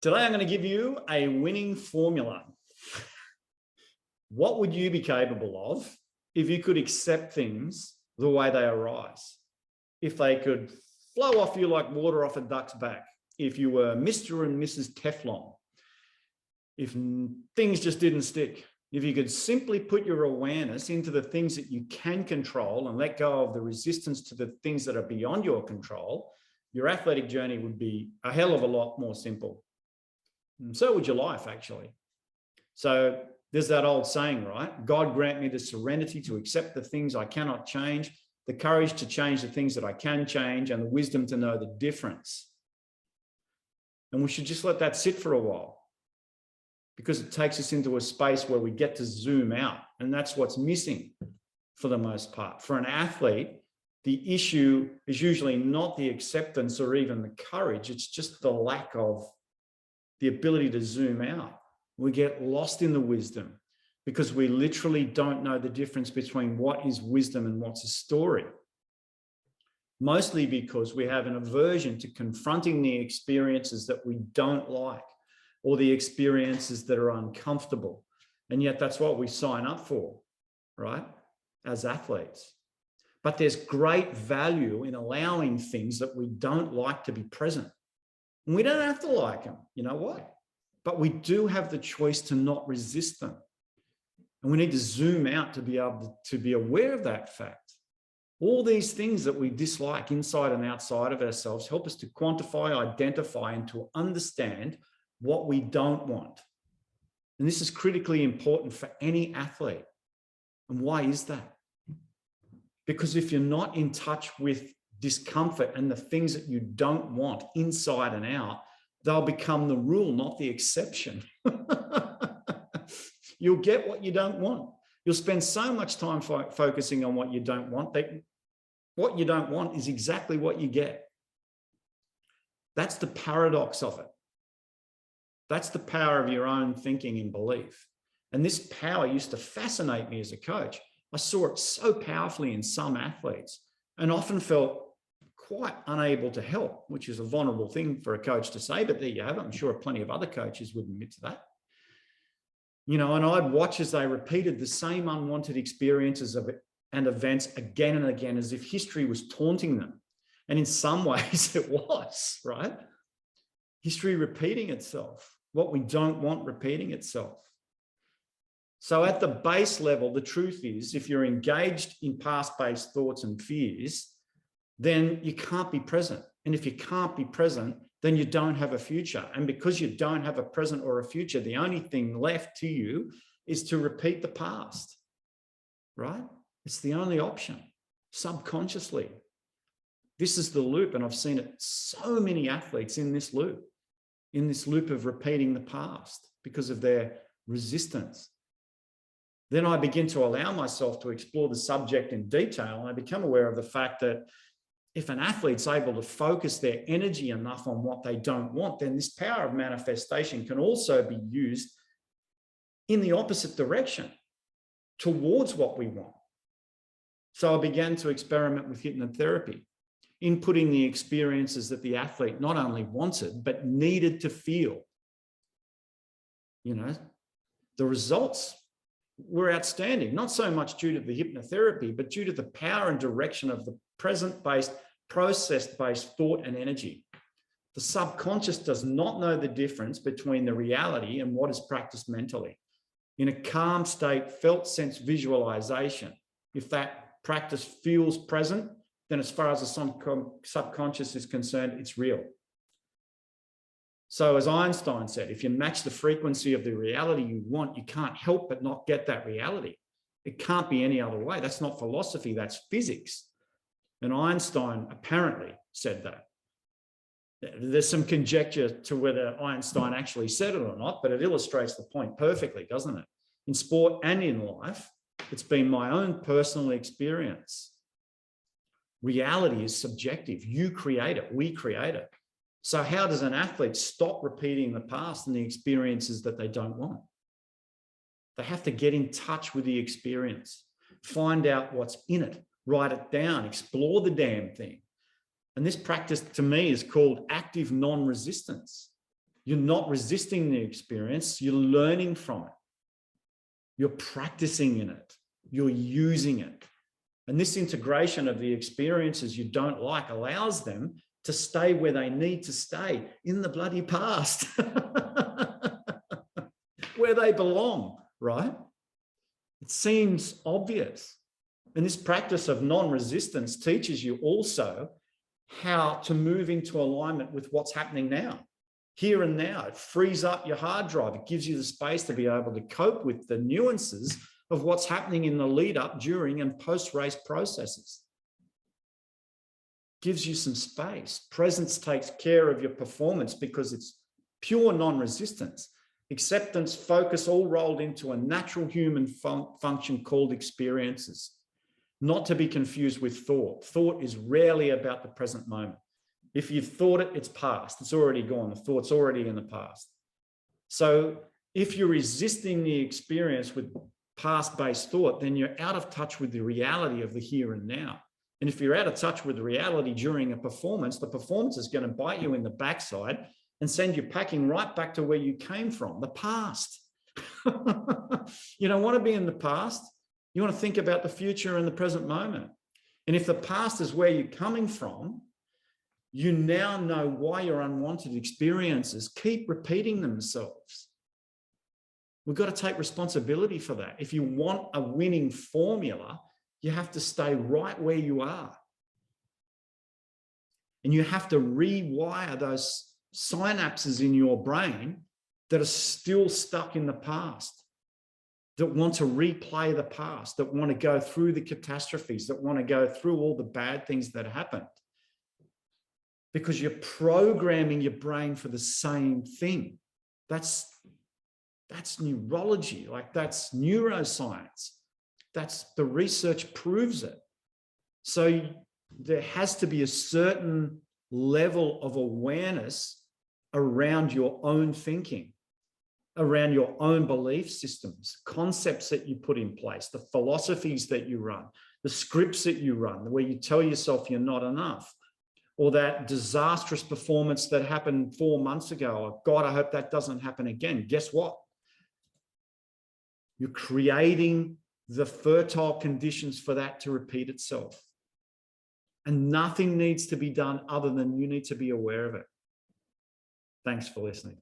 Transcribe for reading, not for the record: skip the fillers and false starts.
Today, I'm going to give you a winning formula. What would you be capable of if you could accept things the way they arise? If they could flow off you like water off a duck's back, if you were Mr. and Mrs. Teflon, if things just didn't stick, if you could simply put your awareness into the things that you can control and let go of the resistance to the things that are beyond your control, your athletic journey would be a hell of a lot more simple. And so would your life, actually. So there's that old saying, right? God grant me the serenity to accept the things I cannot change, the courage to change the things that I can change, and the wisdom to know the difference. And we should just let that sit for a while, because it takes us into a space where we get to zoom out. And that's what's missing for the most part. For an athlete, the issue is usually not the acceptance or even the courage. It's just the lack of the ability to zoom out. We get lost in the wisdom because we literally don't know the difference between what is wisdom and what's a story. Mostly because we have an aversion to confronting the experiences that we don't like, or the experiences that are uncomfortable. And yet that's what we sign up for, right? As athletes. But there's great value in allowing things that we don't like to be present. And we don't have to like them, you know what? But we do have the choice to not resist them. And we need to zoom out to be able to be aware of that fact. All these things that we dislike inside and outside of ourselves help us to quantify, identify, and to understand what we don't want. And this is critically important for any athlete. And why is that? Because if you're not in touch with discomfort and the things that you don't want inside and out, they'll become the rule, not the exception. You'll get what you don't want. You'll spend so much time focusing on what you don't want that what you don't want is exactly what you get. That's the paradox of it. That's the power of your own thinking and belief. And this power used to fascinate me as a coach. I saw it so powerfully in some athletes and often felt quite unable to help, which is a vulnerable thing for a coach to say, but there you have it. I'm sure plenty of other coaches would admit to that. You know, and I'd watch as they repeated the same unwanted experiences of it and events again and again, as if history was taunting them. And in some ways it was, right? History repeating itself, what we don't want repeating itself. So at the base level, the truth is, if you're engaged in past-based thoughts and fears, then you can't be present. And if you can't be present, then you don't have a future. And because you don't have a present or a future, the only thing left to you is to repeat the past, right? It's the only option, subconsciously. This is the loop, and I've seen it so many athletes in this loop of repeating the past because of their resistance. Then I begin to allow myself to explore the subject in detail, and I become aware of the fact that if an athlete's able to focus their energy enough on what they don't want, then this power of manifestation can also be used in the opposite direction, towards what we want. So I began to experiment with hypnotherapy, inputting the experiences that the athlete not only wanted, but needed to feel. You know, the results were outstanding, not so much due to the hypnotherapy, but due to the power and direction of the present-based, process-based thought and energy. The subconscious does not know the difference between the reality and what is practiced mentally. In a calm state, felt sense visualization, if that practice feels present, then as far as the subconscious is concerned, it's real. So as Einstein said, if you match the frequency of the reality you want, you can't help but not get that reality. It can't be any other way. That's not philosophy, that's physics. And Einstein apparently said that. There's some conjecture to whether Einstein actually said it or not, but it illustrates the point perfectly, doesn't it? In sport and in life, it's been my own personal experience. Reality is subjective. You create it, we create it. So how does an athlete stop repeating the past and the experiences that they don't want? They have to get in touch with the experience, find out what's in it, write it down, explore the damn thing. And this practice to me is called active non-resistance. You're not resisting the experience. You're learning from it. You're practicing in it. You're using it. And this integration of the experiences you don't like allows them to stay where they need to stay, in the bloody past, where they belong, right? It seems obvious. And this practice of non-resistance teaches you also how to move into alignment with what's happening now, here and now. It frees up your hard drive. It gives you the space to be able to cope with the nuances of what's happening in the lead up, during, and post-race processes. Gives you some space. Presence takes care of your performance because it's pure non-resistance. Acceptance, focus, all rolled into a natural human function called experiences. Not to be confused with thought. Thought is rarely about the present moment. If you've thought it, it's past. It's already gone. The thought's already in the past. So if you're resisting the experience with past-based thought, then you're out of touch with the reality of the here and now. And if you're out of touch with the reality during a performance, the performance is going to bite you in the backside and send you packing right back to where you came from, the past. You don't want to be in the past. You want to think about the future and the present moment. And if the past is where you're coming from, you now know why your unwanted experiences keep repeating themselves. We've got to take responsibility for that. If you want a winning formula, you have to stay right where you are. And you have to rewire those synapses in your brain that are still stuck in the past, that want to replay the past, that want to go through the catastrophes, that want to go through all the bad things that happened. Because you're programming your brain for the same thing. That's neurology, like that's neuroscience. That's the research proves it. So there has to be a certain level of awareness around your own thinking, around your own belief systems, concepts that you put in place, the philosophies that you run, the scripts that you run, where you tell yourself you're not enough, or that disastrous performance that happened 4 months ago. Oh, God, I hope that doesn't happen again. Guess what? You're creating the fertile conditions for that to repeat itself. And nothing needs to be done other than you need to be aware of it. Thanks for listening.